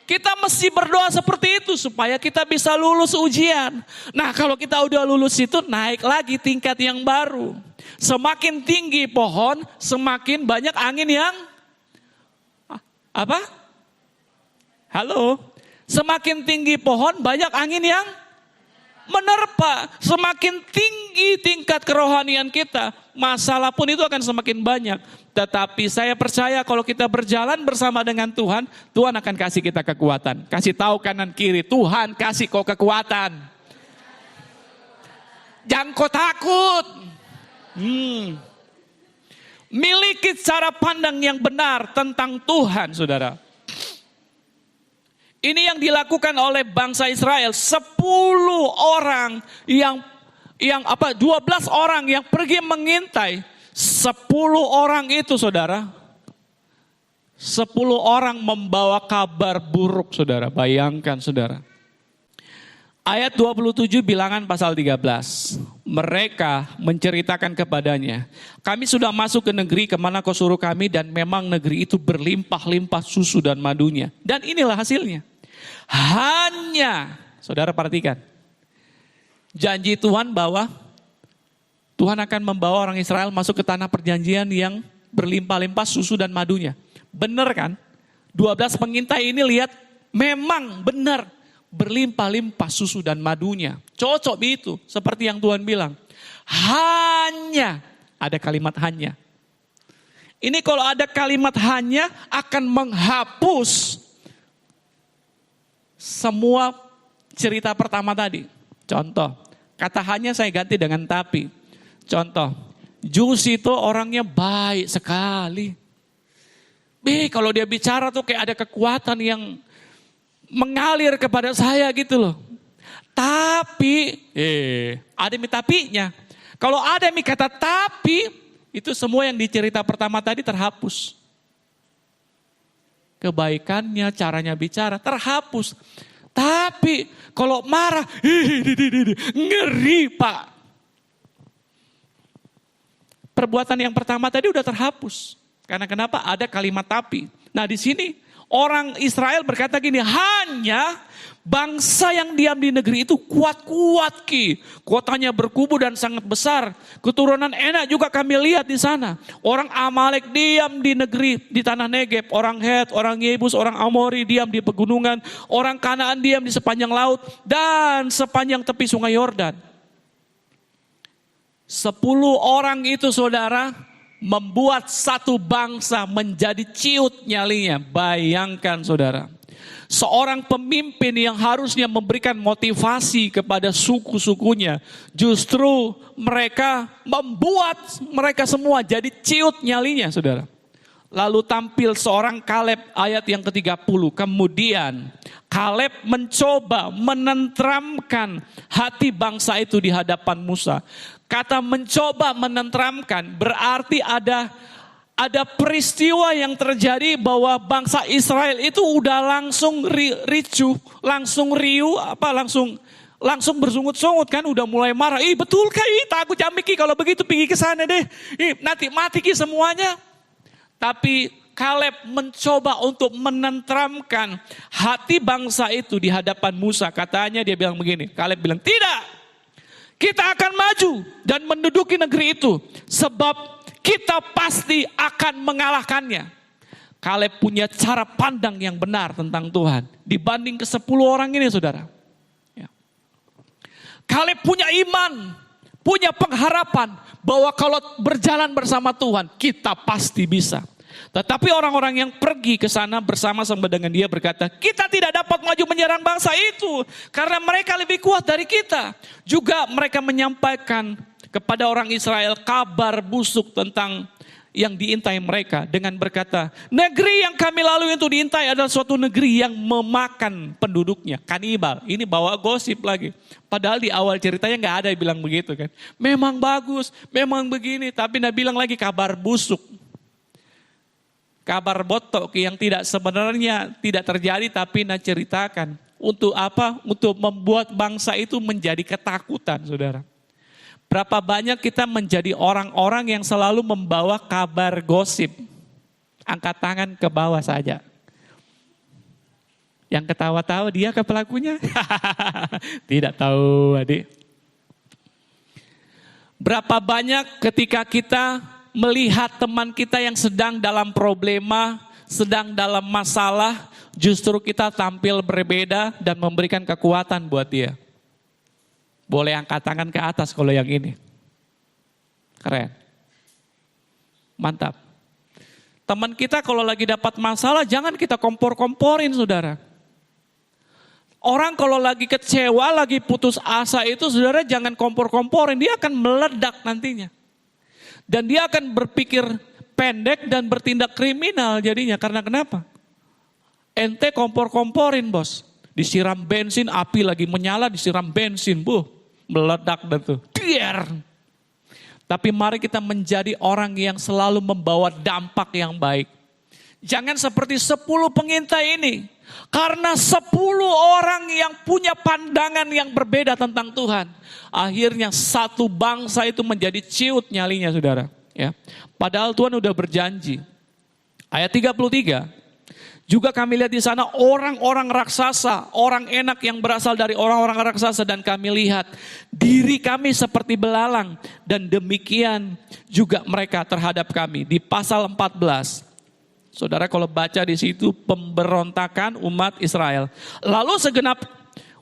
Kita mesti berdoa seperti itu supaya kita bisa lulus ujian. Nah kalau kita udah lulus itu naik lagi tingkat yang baru. Semakin tinggi pohon, semakin banyak angin yang apa? Halo? Semakin tinggi pohon, banyak angin yang menerpa. Semakin tinggi tingkat kerohanian kita, masalah pun itu akan semakin banyak. Tetapi saya percaya kalau kita berjalan bersama dengan Tuhan, Tuhan akan kasih kita kekuatan. Kasih tahu kanan kiri, Tuhan kasih kau kekuatan. Jangan kau takut. Miliki cara pandang yang benar tentang Tuhan, saudara. Ini yang dilakukan oleh bangsa Israel. 10 orang 12 orang yang pergi mengintai. 10 orang itu, saudara. 10 orang membawa kabar buruk, saudara. Bayangkan, saudara. Ayat 27 Bilangan pasal 13. Mereka menceritakan kepadanya, kami sudah masuk ke negeri kemana kau suruh kami, dan memang negeri itu berlimpah-limpah susu dan madunya. Dan inilah hasilnya. Hanya, saudara perhatikan, janji Tuhan bahwa Tuhan akan membawa orang Israel masuk ke tanah perjanjian yang berlimpah-limpah susu dan madunya. Benar kan? 12 pengintai ini lihat, memang benar. Berlimpah-limpah susu dan madunya. Cocok itu, seperti yang Tuhan bilang. Hanya, ada kalimat hanya. Ini kalau ada kalimat hanya akan menghapus semua cerita pertama tadi. Contoh, kata hanya saya ganti dengan tapi. Contoh, Jus itu orangnya baik sekali. Kalau dia bicara tuh kayak ada kekuatan yang mengalir kepada saya gitu loh. Tapi, ada tapinya. Kalau ada kata tapi, itu semua yang dicerita pertama tadi terhapus. Kebaikannya, caranya bicara terhapus. Tapi, kalau marah, ngeri Pak. Perbuatan yang pertama tadi udah terhapus. Karena kenapa? Ada kalimat tapi. Nah di sini, orang Israel berkata gini, hanya bangsa yang diam di negeri itu kuat-kuat Ki. Kotanya berkubu dan sangat besar. Keturunan Enak juga kami lihat di sana. Orang Amalek diam di negeri, di tanah Negeb. Orang Het, orang Yebus, orang Amori diam di pegunungan. Orang Kanaan diam di sepanjang laut dan sepanjang tepi sungai Yordan. 10 orang itu saudara, membuat satu bangsa menjadi ciut nyalinya. Bayangkan saudara. Seorang pemimpin yang harusnya memberikan motivasi kepada suku-sukunya. Justru mereka membuat mereka semua jadi ciut nyalinya saudara. Lalu tampil seorang Kaleb ayat yang ke-30. Kemudian Kaleb mencoba menenteramkan hati bangsa itu di hadapan Musa. Kata mencoba menenteramkan berarti ada peristiwa yang terjadi bahwa bangsa Israel itu udah langsung ricuh, langsung riuh, langsung bersungut-sungut kan, udah mulai marah. Betul kah? Takut jamiki kalau begitu pergi ke sana deh. Nanti mati ki semuanya. Tapi Kaleb mencoba untuk menenteramkan hati bangsa itu di hadapan Musa. Katanya dia bilang begini, Kaleb bilang, tidak. Kita akan maju dan menduduki negeri itu. Sebab kita pasti akan mengalahkannya. Kaleb punya cara pandang yang benar tentang Tuhan. Dibanding ke 10 orang ini saudara. Kaleb punya iman. Punya pengharapan. Bahwa kalau berjalan bersama Tuhan. Kita pasti bisa. Tetapi orang-orang yang pergi ke sana bersama-sama dengan dia berkata, kita tidak dapat maju menyerang bangsa itu. Karena mereka lebih kuat dari kita. Juga mereka menyampaikan kepada orang Israel kabar busuk tentang yang diintai mereka. Dengan berkata, negeri yang kami lalui itu diintai adalah suatu negeri yang memakan penduduknya. Kanibal, ini bawa gosip lagi. Padahal di awal ceritanya gak ada yang bilang begitu kan. Memang bagus, memang begini. Tapi dia bilang lagi kabar busuk. Kabar botok yang tidak sebenarnya tidak terjadi tapi nak ceritakan. Untuk apa? Untuk membuat bangsa itu menjadi ketakutan saudara. Berapa banyak kita menjadi orang-orang yang selalu membawa kabar gosip. Angkat tangan ke bawah saja. Yang ketawa-tawa dia ke pelakunya? Tidak tahu adik. Berapa banyak ketika kita melihat teman kita yang sedang dalam problema, sedang dalam masalah, justru kita tampil berbeda dan memberikan kekuatan buat dia. Boleh angkat tangan ke atas kalau yang ini. Keren. Mantap. Teman kita kalau lagi dapat masalah, jangan kita kompor-komporin saudara. Orang kalau lagi kecewa, lagi putus asa itu saudara jangan kompor-komporin, dia akan meledak nantinya. Dan dia akan berpikir pendek dan bertindak kriminal jadinya. Karena kenapa? Ente kompor-komporin bos. Disiram bensin, api lagi menyala, disiram bensin. Meledak dan tuh. Dier. Tapi mari kita menjadi orang yang selalu membawa dampak yang baik. Jangan seperti 10 pengintai ini. Karena 10 orang yang punya pandangan yang berbeda tentang Tuhan. Akhirnya satu bangsa itu menjadi ciut nyalinya, saudara. Ya. Padahal Tuhan udah berjanji. Ayat 33. Juga kami lihat di sana orang-orang raksasa, orang enak yang berasal dari orang-orang raksasa, dan kami lihat diri kami seperti belalang, dan demikian juga mereka terhadap kami. Di pasal 14, saudara kalau baca di situ pemberontakan umat Israel. Lalu segenap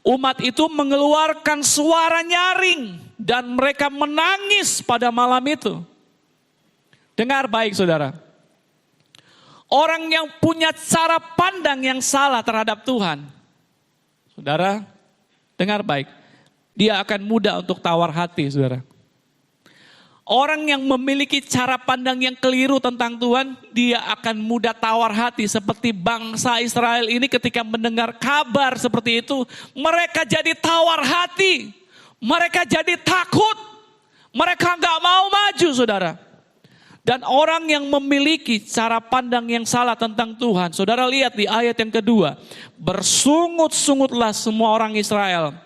umat itu mengeluarkan suara nyaring dan mereka menangis pada malam itu. Dengar baik, saudara. Orang yang punya cara pandang yang salah terhadap Tuhan, saudara, dengar baik, dia akan mudah untuk tawar hati, saudara. Orang yang memiliki cara pandang yang keliru tentang Tuhan, dia akan mudah tawar hati. Seperti bangsa Israel ini ketika mendengar kabar seperti itu, mereka jadi tawar hati, mereka jadi takut, mereka gak mau maju, saudara. Dan orang yang memiliki cara pandang yang salah tentang Tuhan, saudara lihat di ayat yang kedua, bersungut-sungutlah semua orang Israel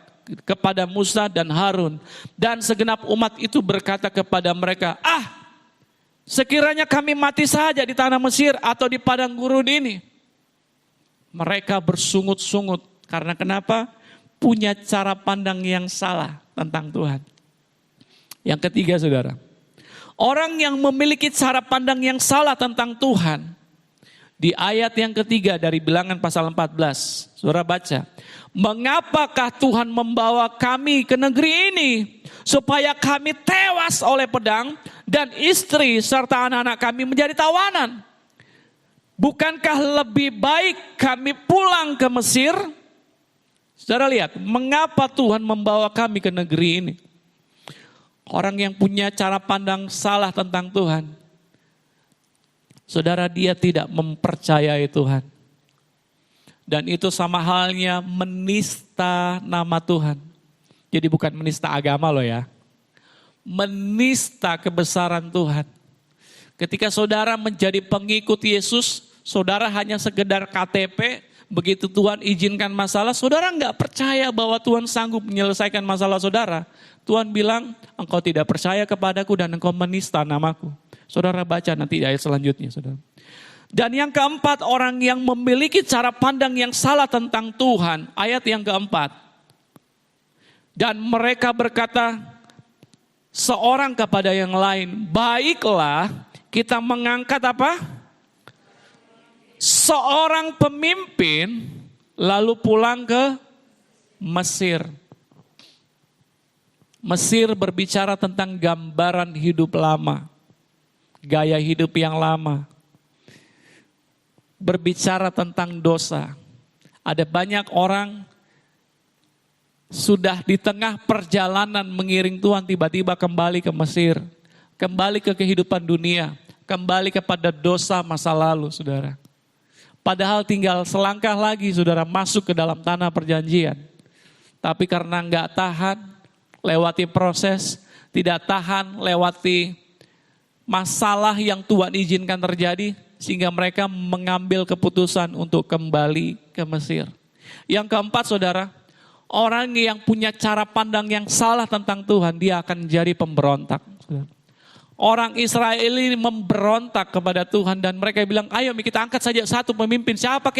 kepada Musa dan Harun, dan segenap umat itu berkata kepada mereka, sekiranya kami mati saja di tanah Mesir atau di padang gurun ini. Mereka bersungut-sungut karena kenapa? Punya cara pandang yang salah tentang Tuhan. Yang ketiga, saudara, orang yang memiliki cara pandang yang salah tentang Tuhan, di ayat yang ketiga dari Bilangan pasal 14, saudara baca, mengapakah Tuhan membawa kami ke negeri ini, supaya kami tewas oleh pedang, dan istri serta anak-anak kami menjadi tawanan? Bukankah lebih baik kami pulang ke Mesir? Saudara lihat, mengapa Tuhan membawa kami ke negeri ini? Orang yang punya cara pandang salah tentang Tuhan, saudara, dia tidak mempercayai Tuhan. Dan itu sama halnya menista nama Tuhan. Jadi bukan menista agama loh ya. Menista kebesaran Tuhan. Ketika saudara menjadi pengikut Yesus, saudara hanya sekedar KTP, begitu Tuhan izinkan masalah, saudara nggak percaya bahwa Tuhan sanggup menyelesaikan masalah saudara. Tuhan bilang, engkau tidak percaya kepadaku dan engkau menista namaku. Saudara baca nanti ayat selanjutnya, saudara. Dan yang keempat, orang yang memiliki cara pandang yang salah tentang Tuhan. Ayat yang keempat. Dan mereka berkata seorang kepada yang lain, baiklah kita mengangkat apa? Seorang pemimpin lalu pulang ke Mesir. Mesir berbicara tentang gambaran hidup lama, gaya hidup yang lama. Berbicara tentang dosa. Ada banyak orang sudah di tengah perjalanan mengiring Tuhan tiba-tiba kembali ke Mesir. Kembali ke kehidupan dunia. Kembali kepada dosa masa lalu, saudara. Padahal tinggal selangkah lagi, saudara, masuk ke dalam tanah perjanjian. Tapi karena enggak tahan, lewati proses, tidak tahan, lewati masalah yang Tuhan izinkan terjadi, sehingga mereka mengambil keputusan untuk kembali ke Mesir. Yang keempat, saudara, orang yang punya cara pandang yang salah tentang Tuhan, dia akan jadi pemberontak. Orang Israel ini memberontak kepada Tuhan dan mereka bilang, ayo kita angkat saja satu pemimpin. Siapa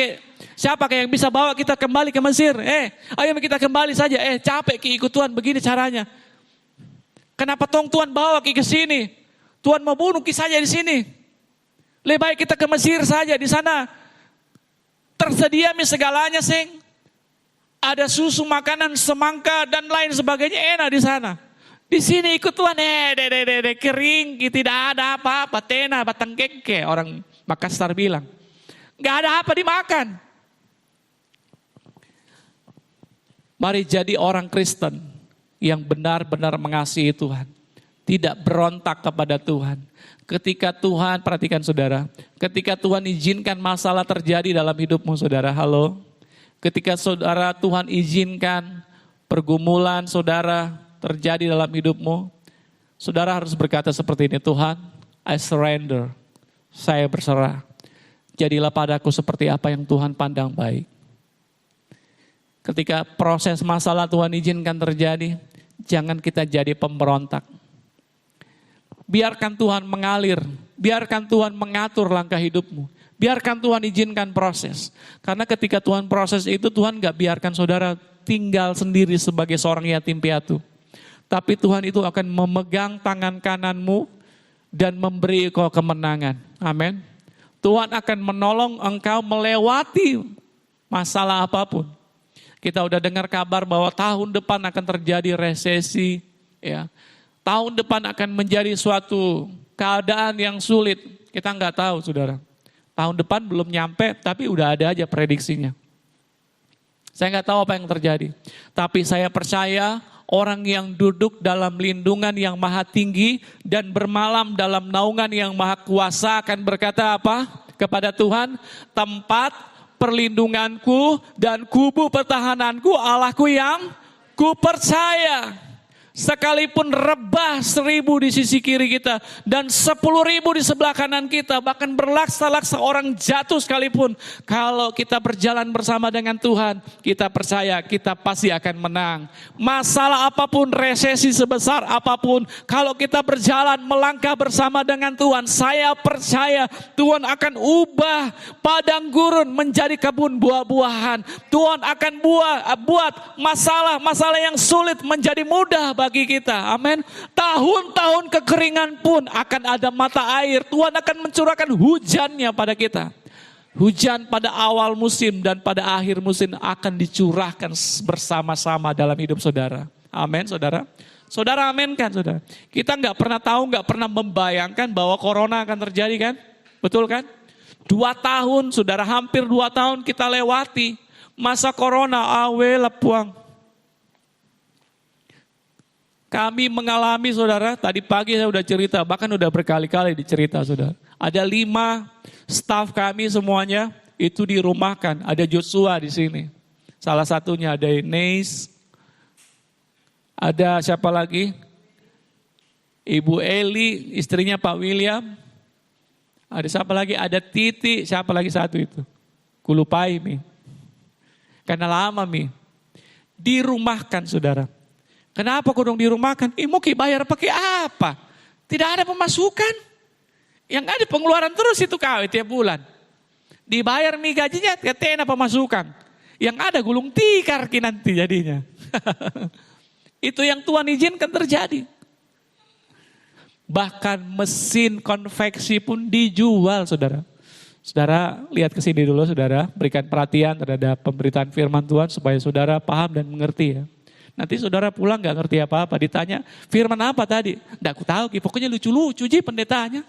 yang bisa bawa kita kembali ke Mesir? Ayo kita kembali saja. Capek ikut Tuhan, begini caranya. Kenapa Tuhan bawa ke sini? Tuhan mau bunuh kita saja di sini. Lebih baik kita ke Mesir saja, di sana tersedia segalanya, sing. Ada susu, makanan, semangka dan lain sebagainya, enak di sana. Di sini ikut Tuhan, kering, tidak ada apa-apa, tena, batang keke, orang Makassar bilang. Gak ada apa dimakan. Mari jadi orang Kristen yang benar-benar mengasihi Tuhan. Tidak berontak kepada Tuhan. Ketika Tuhan, perhatikan saudara, ketika Tuhan izinkan masalah terjadi dalam hidupmu, saudara, halo. Ketika saudara Tuhan izinkan pergumulan saudara terjadi dalam hidupmu, saudara harus berkata seperti ini, Tuhan, I surrender, saya berserah. Jadilah padaku seperti apa yang Tuhan pandang baik. Ketika proses masalah Tuhan izinkan terjadi, jangan kita jadi pemberontak. Biarkan Tuhan mengalir, biarkan Tuhan mengatur langkah hidupmu. Biarkan Tuhan izinkan proses. Karena ketika Tuhan proses itu, Tuhan gak biarkan saudara tinggal sendiri sebagai seorang yatim piatu. Tapi Tuhan itu akan memegang tangan kananmu dan memberi engkau kemenangan. Amin. Tuhan akan menolong engkau melewati masalah apapun. Kita udah dengar kabar bahwa tahun depan akan terjadi resesi, ya. Tahun depan akan menjadi suatu keadaan yang sulit. Kita nggak tahu, saudara. Tahun depan belum nyampe, tapi udah ada aja prediksinya. Saya nggak tahu apa yang terjadi. Tapi saya percaya orang yang duduk dalam lindungan yang maha tinggi dan bermalam dalam naungan yang maha kuasa akan berkata apa? Kepada Tuhan, tempat perlindunganku dan kubu pertahananku, Allahku yang kupercaya. Sekalipun rebah 1.000 di sisi kiri kita dan 10.000 di sebelah kanan kita, bahkan berlaksa-laksa orang jatuh sekalipun, kalau kita berjalan bersama dengan Tuhan, kita percaya kita pasti akan menang. Masalah apapun, resesi sebesar apapun, kalau kita berjalan melangkah bersama dengan Tuhan, saya percaya Tuhan akan ubah padang gurun menjadi kebun buah-buahan. Tuhan akan buat masalah-masalah yang sulit menjadi mudah bagi kita. Amin. Tahun-tahun kekeringan pun akan ada mata air. Tuhan akan mencurahkan hujannya pada kita. Hujan pada awal musim dan pada akhir musim akan dicurahkan bersama-sama dalam hidup saudara. Amin, saudara. Saudara amin kan, saudara? Kita nggak pernah tahu, nggak pernah membayangkan bahwa corona akan terjadi kan? Betul kan? 2 tahun, saudara, hampir 2 tahun kita lewati masa corona, lepuang. Kami mengalami, saudara, tadi pagi saya udah cerita, bahkan udah berkali-kali dicerita, saudara. Ada 5 staf kami semuanya itu dirumahkan. Ada Joshua di sini. Salah satunya ada Ines. Ada siapa lagi? Ibu Eli, istrinya Pak William. Ada siapa lagi? Ada Titi, siapa lagi satu itu? Kulupai, Mi. Karena lama, Mi. Dirumahkan, saudara. Kenapa kudung dirumahkan? Mau bayar pakai apa? Tidak ada pemasukan. Yang ada pengeluaran terus itu kawin tiap bulan. Dibayar mi gajinya, ketena pemasukan. Yang ada gulung tikar nanti jadinya. Itu yang Tuhan izinkan terjadi. Bahkan mesin konveksi pun dijual, saudara. Saudara lihat ke sini dulu, saudara. Berikan perhatian terhadap pemberitaan firman Tuhan supaya saudara paham dan mengerti ya. Nanti saudara pulang gak ngerti apa-apa, ditanya firman apa tadi? Nggak aku tahu, pokoknya lucu-lucu pendetanya.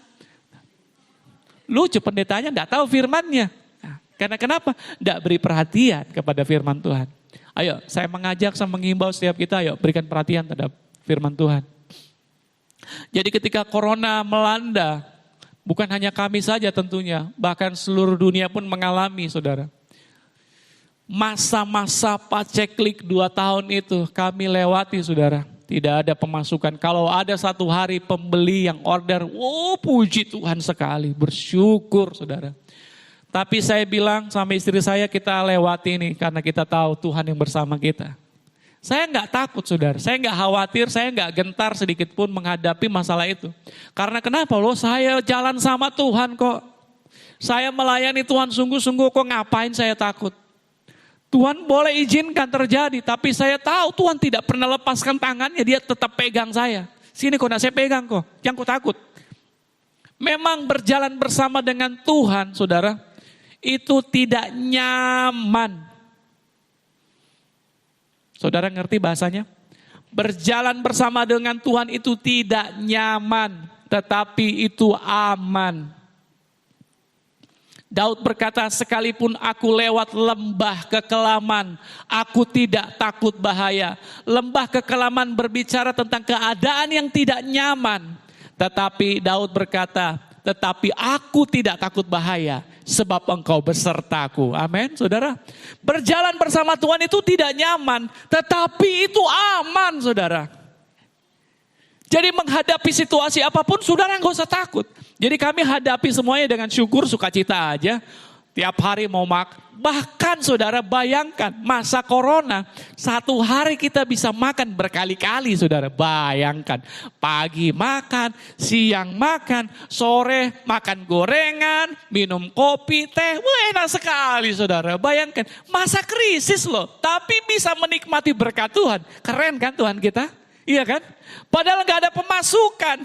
Lucu pendetanya, nggak tahu firmannya. Nah, karena kenapa? Nggak beri perhatian kepada firman Tuhan. Ayo, saya mengajak, saya mengimbau setiap kita, ayo berikan perhatian terhadap firman Tuhan. Jadi ketika corona melanda, bukan hanya kami saja tentunya, bahkan seluruh dunia pun mengalami, saudara. Masa-masa paceklik 2 tahun itu kami lewati, saudara. Tidak ada pemasukan. Kalau ada satu hari pembeli yang order, puji Tuhan sekali, bersyukur, saudara. Tapi saya bilang sama istri saya, kita lewati ini karena kita tahu Tuhan yang bersama kita. Saya nggak takut, saudara. Saya nggak khawatir, saya nggak gentar sedikit pun menghadapi masalah itu. Karena kenapa? Saya jalan sama Tuhan kok. Saya melayani Tuhan sungguh-sungguh, kok ngapain saya takut? Tuhan boleh izinkan terjadi, tapi saya tahu Tuhan tidak pernah lepaskan tangannya, dia tetap pegang saya. Sini kok, saya pegang kok, jangan kok takut. Memang berjalan bersama dengan Tuhan, saudara, itu tidak nyaman. Saudara ngerti bahasanya? Berjalan bersama dengan Tuhan itu tidak nyaman, tetapi itu aman. Daud berkata, sekalipun aku lewat lembah kekelaman, aku tidak takut bahaya. Lembah kekelaman berbicara tentang keadaan yang tidak nyaman. Tetapi Daud berkata, tetapi aku tidak takut bahaya, sebab engkau besertaku. Amin, saudara. Berjalan bersama Tuhan itu tidak nyaman, tetapi itu aman, saudara. Jadi menghadapi situasi apapun, saudara nggak usah takut. Jadi kami hadapi semuanya dengan syukur, sukacita aja. Tiap hari mau makan. Bahkan saudara bayangkan masa corona. Satu hari kita bisa makan berkali-kali saudara. Bayangkan. Pagi makan, siang makan, sore makan gorengan, minum kopi, teh. Wah, enak sekali saudara. Bayangkan masa krisis loh. Tapi bisa menikmati berkat Tuhan. Keren kan Tuhan kita? Iya kan? Padahal gak ada pemasukan.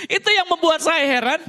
Itu yang membuat saya heran.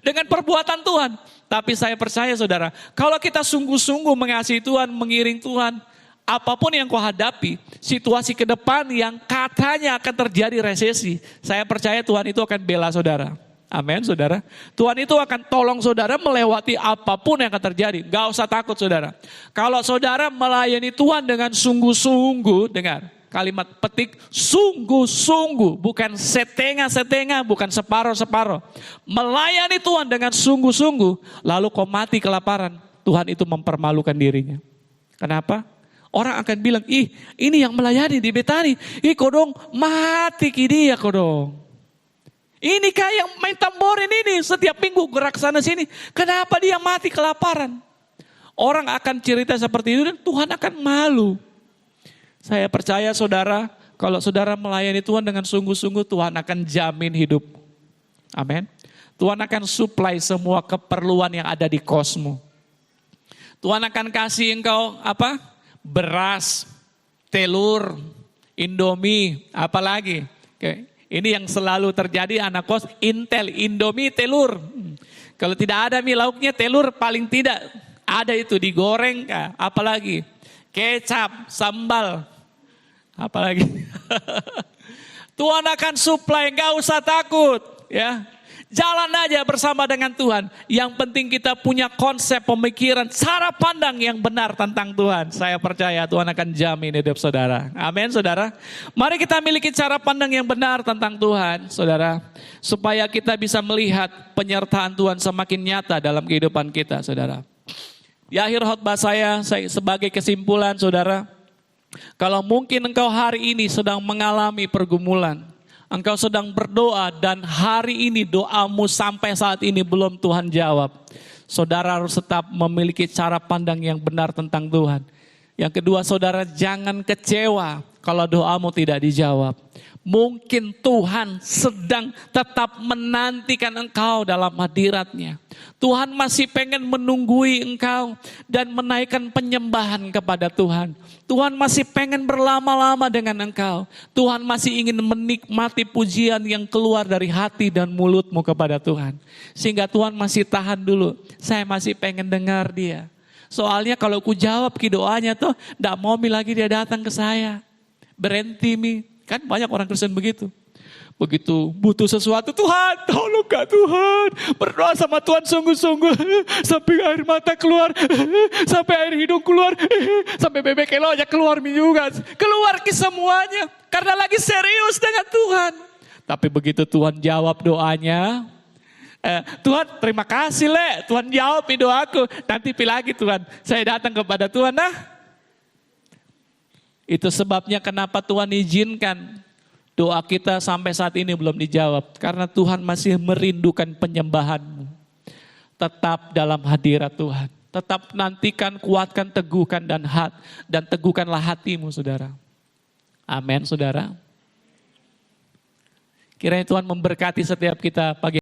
Dengan perbuatan Tuhan. Tapi saya percaya saudara, kalau kita sungguh-sungguh mengasihi Tuhan, mengiring Tuhan, apapun yang kau hadapi, situasi ke depan yang katanya akan terjadi resesi, saya percaya Tuhan itu akan bela saudara. Amin saudara. Tuhan itu akan tolong saudara melewati apapun yang akan terjadi. Gak usah takut saudara. Kalau saudara melayani Tuhan dengan sungguh-sungguh, dengar. Kalimat petik sungguh-sungguh, bukan setengah-setengah, bukan separuh-separuh. Melayani Tuhan dengan sungguh-sungguh, lalu kau mati kelaparan, Tuhan itu mempermalukan dirinya. Kenapa? Orang akan bilang, ih ini yang melayani di Betani, ih kodong mati ki dia kodong. Ini kayak yang main tamborin ini, setiap minggu gerak sana sini, kenapa dia mati kelaparan? Orang akan cerita seperti itu dan Tuhan akan malu. Saya percaya saudara, kalau saudara melayani Tuhan dengan sungguh-sungguh, Tuhan akan jamin hidup. Amin. Tuhan akan supply semua keperluan yang ada di kosmu. Tuhan akan kasih engkau apa? Beras, telur, Indomie, apalagi. Oke. Ini yang selalu terjadi anak kos, Intel, Indomie, telur. Kalau tidak ada mie lauknya, telur paling tidak ada itu digoreng, apalagi. Kecap, sambal, apalagi. Tuhan akan supply, gak usah takut. Ya, jalan aja bersama dengan Tuhan. Yang penting kita punya konsep pemikiran, cara pandang yang benar tentang Tuhan. Saya percaya Tuhan akan jamin hidup saudara. Amin saudara. Mari kita miliki cara pandang yang benar tentang Tuhan saudara. Supaya kita bisa melihat penyertaan Tuhan semakin nyata dalam kehidupan kita saudara. Di akhir khotbah saya sebagai kesimpulan saudara, kalau mungkin engkau hari ini sedang mengalami pergumulan, engkau sedang berdoa dan hari ini doamu sampai saat ini belum Tuhan jawab, saudara harus tetap memiliki cara pandang yang benar tentang Tuhan. Yang kedua saudara, jangan kecewa kalau doamu tidak dijawab. Mungkin Tuhan sedang tetap menantikan engkau dalam hadiratnya. Tuhan masih pengen menunggui engkau dan menaikkan penyembahan kepada Tuhan. Tuhan masih pengen berlama-lama dengan engkau. Tuhan masih ingin menikmati pujian yang keluar dari hati dan mulutmu kepada Tuhan. Sehingga Tuhan masih tahan dulu. Saya masih pengen dengar dia. Soalnya kalau ku jawab ke doanya tuh, gak mau lagi dia datang ke saya. Berhenti mi. Kan banyak orang Kristen begitu. Begitu butuh sesuatu, Tuhan tolong gak Tuhan. Berdoa sama Tuhan sungguh-sungguh. Sampai air mata keluar. Sampai air hidung keluar. Sampai bebek elonya keluar juga. Keluar ke semuanya. Karena lagi serius dengan Tuhan. Tapi begitu Tuhan jawab doanya. Tuhan terima kasih Le. Tuhan jawab doaku. Nanti pilih lagi Tuhan. Saya datang kepada Tuhan Itu sebabnya kenapa Tuhan izinkan doa kita sampai saat ini belum dijawab. Karena Tuhan masih merindukan penyembahanmu. Tetap dalam hadirat Tuhan. Tetap nantikan, kuatkan, teguhkan dan teguhkanlah hatimu saudara. Amin saudara. Kiranya Tuhan memberkati setiap kita pagi